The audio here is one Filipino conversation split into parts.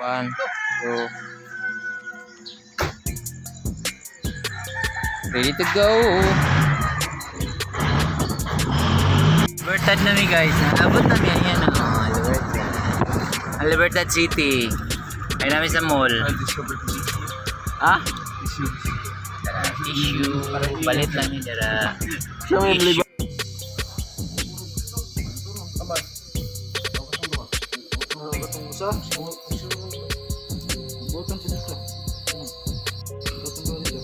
One, two. Ready to go. Libertad na mi guys. Nabot na mi yan o. Libertad City. Ay namin sa mall. Ah? Tissue. Balit lang ni dara. Tissue. Botong sila ito. Botong doon ito.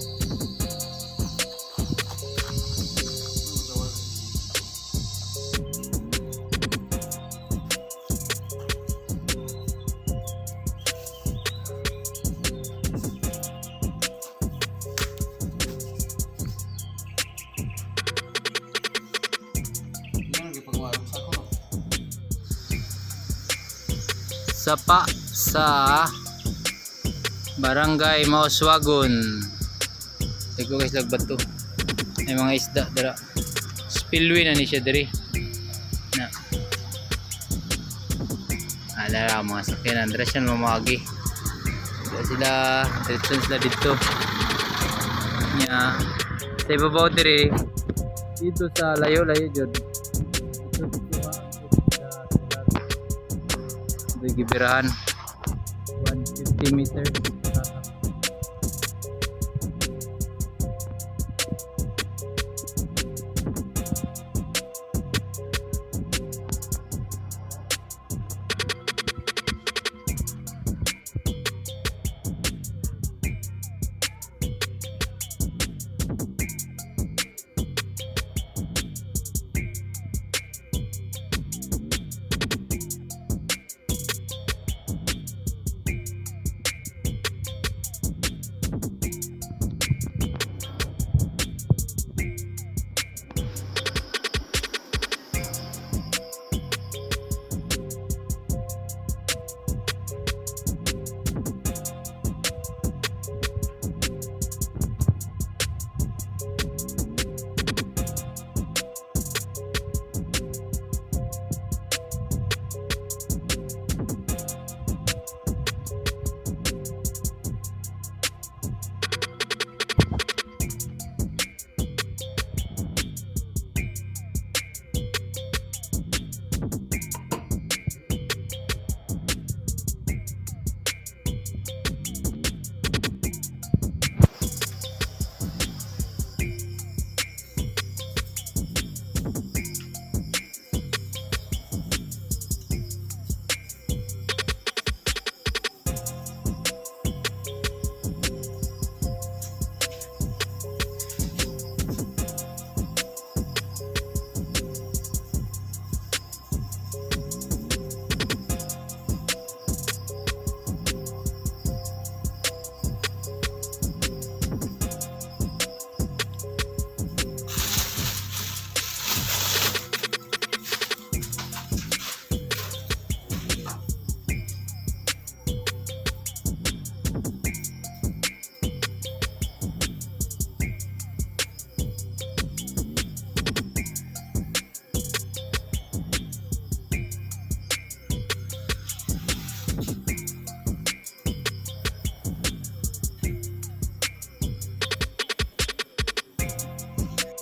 Sapa sa Barangay Mauswagon. Ito guys, lagbato. May mga isda dara. Spillway na ni siya diri. Na. Ala mga sakyan Andres yan mamagi. Sila sila dito. Nya. Sa ibabaw diri. Dito sa layo-layo jud. Gibirahan 150 meter.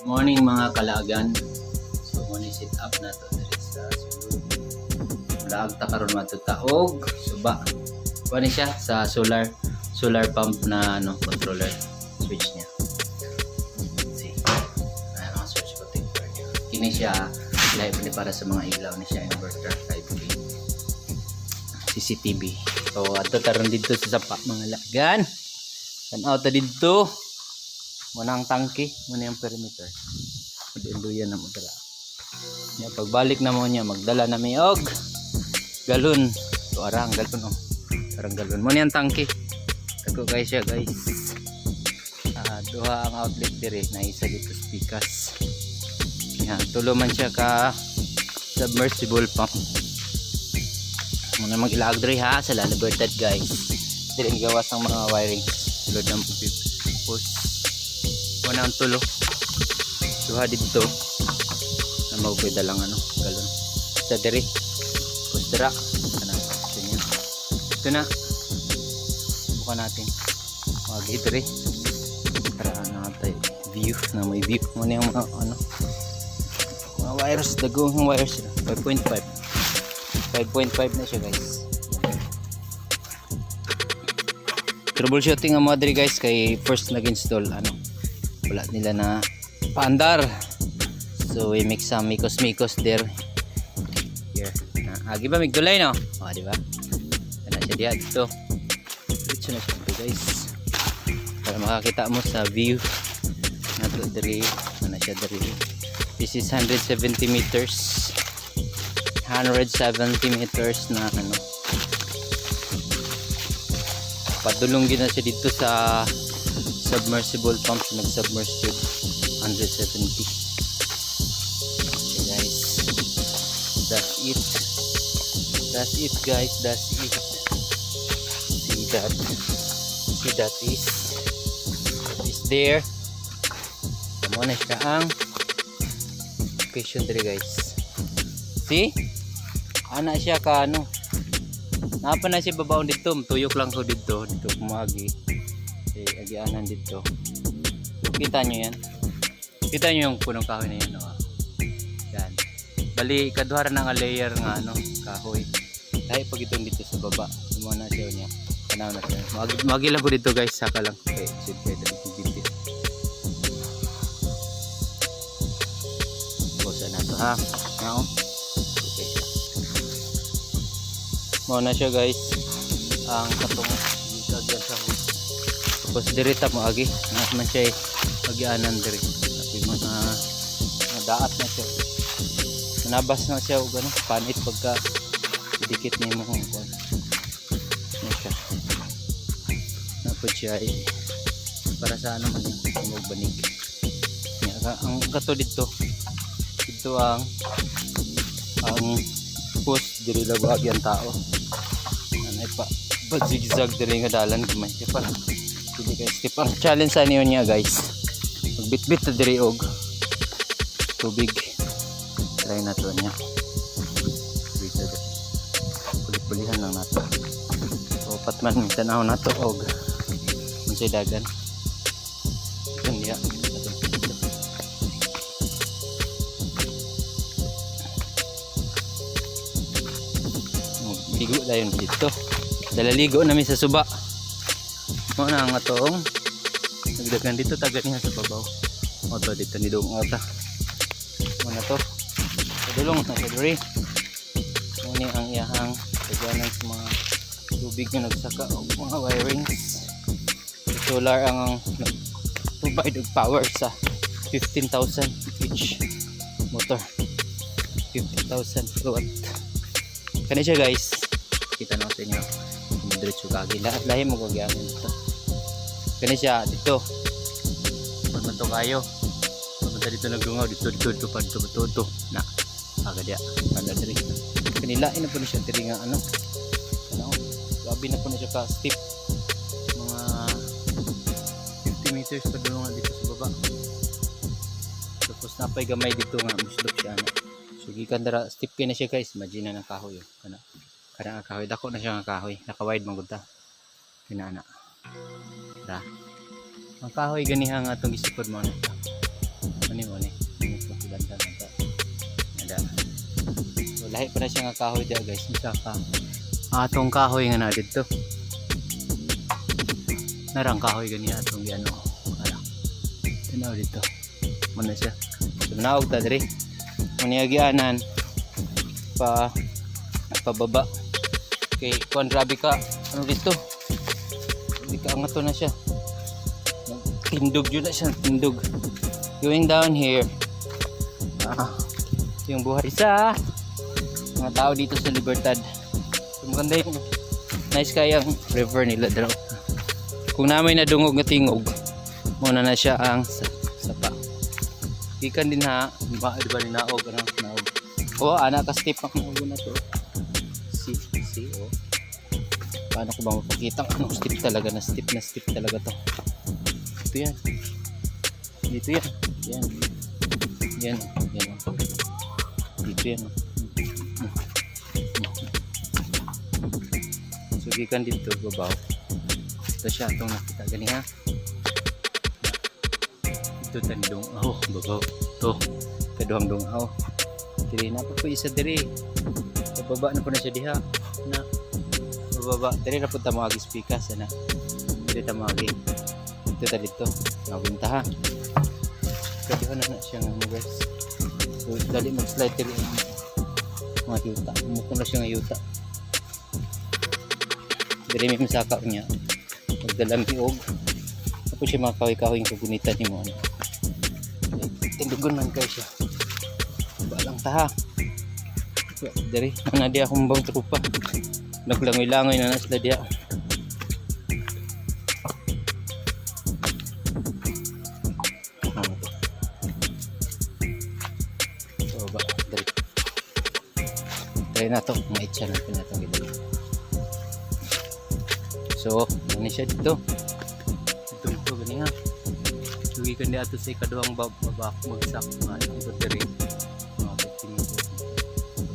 Morning mga kalagan. So muna sit up na to diri sa sulod. Lag ta karon matuta og suba. Kuan siya sa solar pump na controller switch niya. See. Ay mga switch protector niya. Kini siya live ni para sa mga ilaw ni siya inverter 5V. CCTV. So adto taron dito sa sapa mga lagan. Tan-aw ta dito. Muna ang tangke, muna yung perimeter. Magduyan na mo dala. Pagbalik na mo niya, magdala na may og galon. So arang galon oh. Arang galon. Muna yung tangke. Ako guys siya guys. Duha ang outlet dire na isa dito sa pikas. Yan, tulo man siya ka submersible pump. Muna mag-ilag dire ha sa La Libertad guys. Dire ang gawas ng mga wiring. Tulad ng post. Muna ang tulo. Duha dito. Na magpwede lang galon. Sa dire. Kustra. Ito na. subukan natin mag-hidre para natin view na may view. Muna yung mga ano, mga wires, dagong wires 5.5 na siya guys. Troubleshooting ang mga diri guys kay first nag-install ano, wala nila na paandar, so we make some mikos there here. Agi ba migdulay no? Di ba? Ano siya diha dito. Dito na siya guys. Para makakita mo sa view nato diri, ano siya diri. This is 170 meters. 170 meters na ano. Padulong din na siya dito sa submersible pump, nag-submerge 170. Okay guys, that's it guys, that's it. See that is there. Tama na siya ang location dito guys. See, ana siya ka ano, napa na siya babaon dito, tuyok lang ko dito kumagi. Agianan dito. So, kita nyo yan. Kita nyo yung punong kahoy na yan. Oh. Yan. Bali, kaduhara ng layer nga ano, kahoy. Dahil pag itong dito sa baba, sumana siya niya. Kanaw na siya. Magilang ko dito guys, saka lang. Okay, sit kayo dito dito. Bosa na to ha. Now, okay. Muna siya guys. Ang katong ikagyan sa hose. Tapos dirita mo agi man siya agianan diri tapi mga daat na siya, manabas na siya og ano panit pagka dikit ni mo kung ano siya napod siya para sa ano man yung banig niya. Ang kato dito ang post diri lang agi ang tao anay pa zigzag diri nga dalan gamay siya pala. Hindi guys, tip ang challenge sa niya guys, magbitbit na diri og tubig. Try na to niya pulihan lang nato. So patman tanaw nato og unsay dagan kanya ligo dayon dito, dalaligo namin sa suba. Mo na ang atong nagdagan dito taga niya sa babaw. O to dito ni dong ata. Mo na to. Padulong na sa diri. Muni ang iyahang taganan sa mga tubig nga nagsaka o mga wirings. Solar ang provide og power sa 15,000 each motor. 15,000 kilowatt. Kani siya guys. Kita na sa inyo. Diretso kagi lahi mo kag yaman dito. Kani siya dito. Pagmanto kayo. Pagmanto dito naglungaw dito padto na. Aga dia. Ada diri. Kanila ina po siya diri nga ano. Ano? Grabe na po na siya ka steep. Mga 50 meters padulong dito sa baba. Tapos napay gamay dito nga muslop siya ano. So gikan dara steep kay na siya guys. Imagine na kahoy kana. Kada nga kahoy, dako na siya nga kahoy, naka-wide man gud ta. Kinana. Da. Ang kahoy ganiha nga atong gisipod mo na. Ani mo ni. Ini ko ganda na ta. Ada. So lahi pa na siya nga kahoy dia guys, isa ka. Atong kahoy nga na dito. Narang kahoy ganiha atong giano. Ara. Tanaw dito. Muna siya. So naog ta diri. Maniagianan pa pababa. Okay, kuan grabe ka. Ano dito? Grabe ka angat to na siya. Tindog yun na siya, tindog. Going down here. Yung buhay sa mga tao dito sa Libertad. So, maganda yung nice kayang river nila daw. Kung namin na dungog na tingog, muna na siya ang sapa. Ikan din ha, diba ninaog, ano, naog. O, anak ka step ang naog na to. See, oh. Paano ko ba mapakita anong step talaga na step talaga to. Ito yan. Dito yan. Yan. Dito yan. So gikan dito babaw. Ito siya itong nakita gani ha. Ito tandong babaw. Ito kaduhang dungaw. Diri na po isa diri. Sa baba na po na siya diha. Na baba diri na po ta maagi spikas na. Diri ta maagi. Ito ta dito. Nabunta ha. Kaduhan na siya ng guys. So dali mag-slide diri mga yuta. Mukha na siya ng yuta. Diri may masaka niya. Magdalang biog. Tapos siya mga kahoy-kahoy yung kagunitan ni mo. Tindugon man kayo siya. Balang taha. Dari, na dia akong bang trupa. Naglangoy-langoy na nasla dia. So ba, dari. Dari na to, maitsa na pinatong gila. So, ano siya dito? Ito gani ha. Lugi kan dia ato sa ikaduhang babak magsak nga ito diri. Mga 15 meters.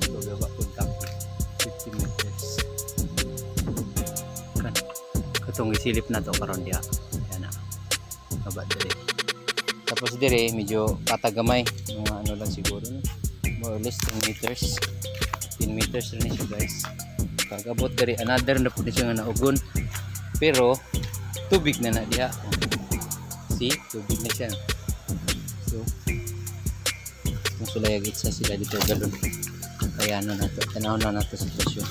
So, gaba po tap 15 meters. Kan katong isilip na to karon dia. Yan na. Gaba diri. Tapos diri medyo patagamay, mga ano lang siguro no? More or less 10 meters. 10 meters rin siya guys. Pagabot diri another na po siya nga naugon. Pero tubig na diha. See, tubig na siya. So, masulayag itsa sila dito galon. Kaya ano na to, tanawin na nato sa sitwasyon.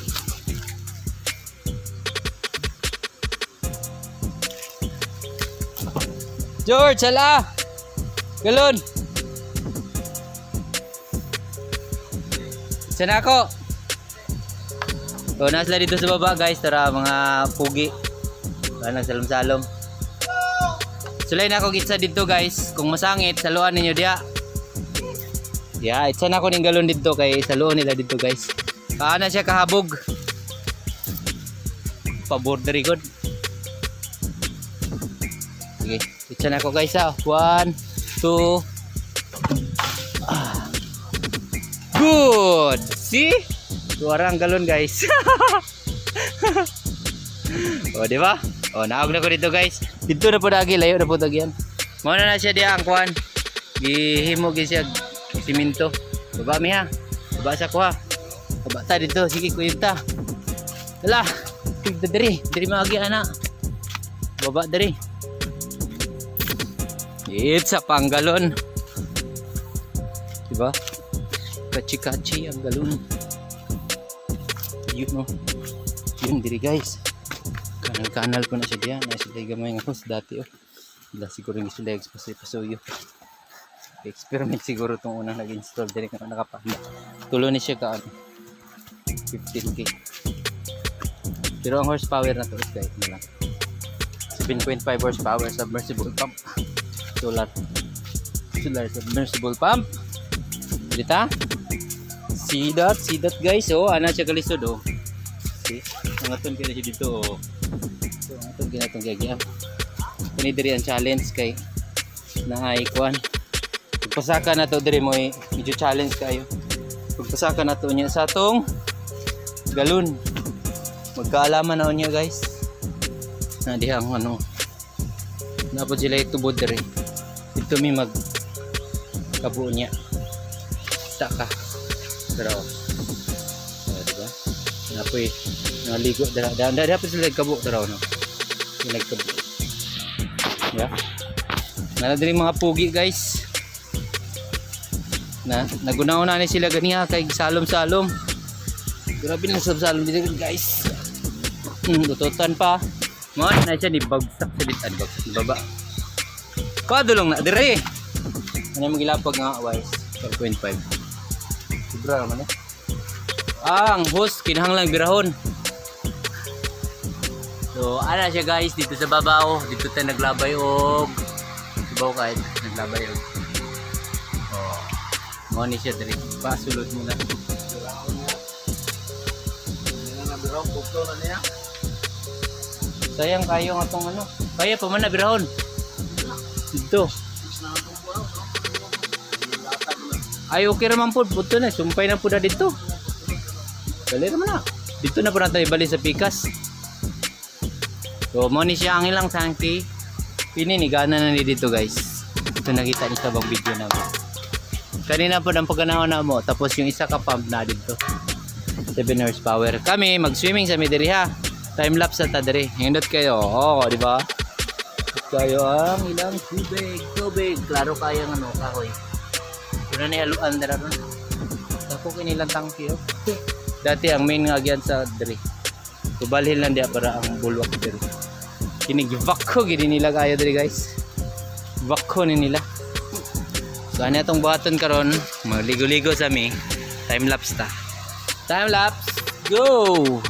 George, hala! Galon! Saan ako? So, nasa dito sa baba guys, tara mga pugi. Nagsalom-salom. Sulay na ako gitsa dito guys. Kung masangit, saluan ninyo dia. Yeah, itsa na ako ning galon dito kay saluan nila dito guys. Kaana siya kahabog. Pa-border good. Sige, itsa na ako guys ha. 1, 2. Good. See? Suara ang galon guys. O, di ba? O, naog na ko dito guys. Dito na po lagi, layo na po tagyan. Muna na siya diya ang kuhan. Gihimo siya siminto. Baba mi ha. Baba sa kuha. Baba ta dito. Sige kuyunta. Hala. Tigda diri. Diri maagi ana. Baba diri. It's a panggalon. Diba? Kachi-kachi ang galon. Yun no. Yun diri guys. Kanal ko na siya diyan. Nasa tayo gamay nga host dati oh. Wala siguro yung sila pasuyo. Experiment siguro itong unang nag-install. Dili ka nakapanda. Tulo ni siya ka 15k. Pero ang horsepower na to is guys na lang. 7.5 horsepower submersible pump. Solar submersible pump. Dita? See that guys. Oh, ana siya kalisod oh. See? Nangaton kaya siya dito oh. So, itong ginatong gagyan. Kani diri ang challenge kay naay kuan. Pagpasaka na to diri mo medyo challenge kayo. Pagpasaka na to niya sa atong galon. Magkaalaman na niya guys. Na diha ang ano. Napod sila itubod diri. Ito mi mag kabuo niya. Saka. Pero diba? Napoy naligo dara dapat sila kabuk daraw no. Sila kabuk. Ya. Nala diri mga pugi guys. Nagunaw na ni sila ganiya kay salom-salom. Grabe na salom dito guys. Tututan pa. Mo na siya ni bagsak sa bitan bagsak sa baba. Padulong na dire. Ano mo gilapag nga wise 4.5. Sobra naman eh. Ang host kinahanglang birahon. So, ana siya guys dito sa babaw, dito tayo naglabay og babaw kahit naglabay og. Oh. Mo ni siya diri. Pasulod mo na. Sayang kayo nga tong ano. Kaya pa man na birahon. Dito. Ay okay raman po, puto na, sumpay na po na dito. Dali naman na. Dito na po natin ibalik sa pikas. So mo ni siya ang ilang tangke. Pinigana na ni dito guys. Ito nakita ni sa bang video namin. Kanina po ang paganawa na mo. Tapos yung isa ka pump na dito. 7 horsepower. Kami mag-swimming sa midiri ha. Time lapse sa tadiri. Hindot kayo. Oo, di ba? Hindot kayo ang ilang tubig. Tubig. Klaro kaya ng ano, kahoy. Ito na nihaluan na ron. Tapos kinilang tangke. Oh. Dati ang main nga agyan sa diri. Kubalhin lang diya para ang bulwak diri. Kinig-vako gini nila kayo diri guys. Vako ni nila. So ano itong buhaton karon? Magligo-ligo sa mi. Time lapse ta. Time lapse. Go!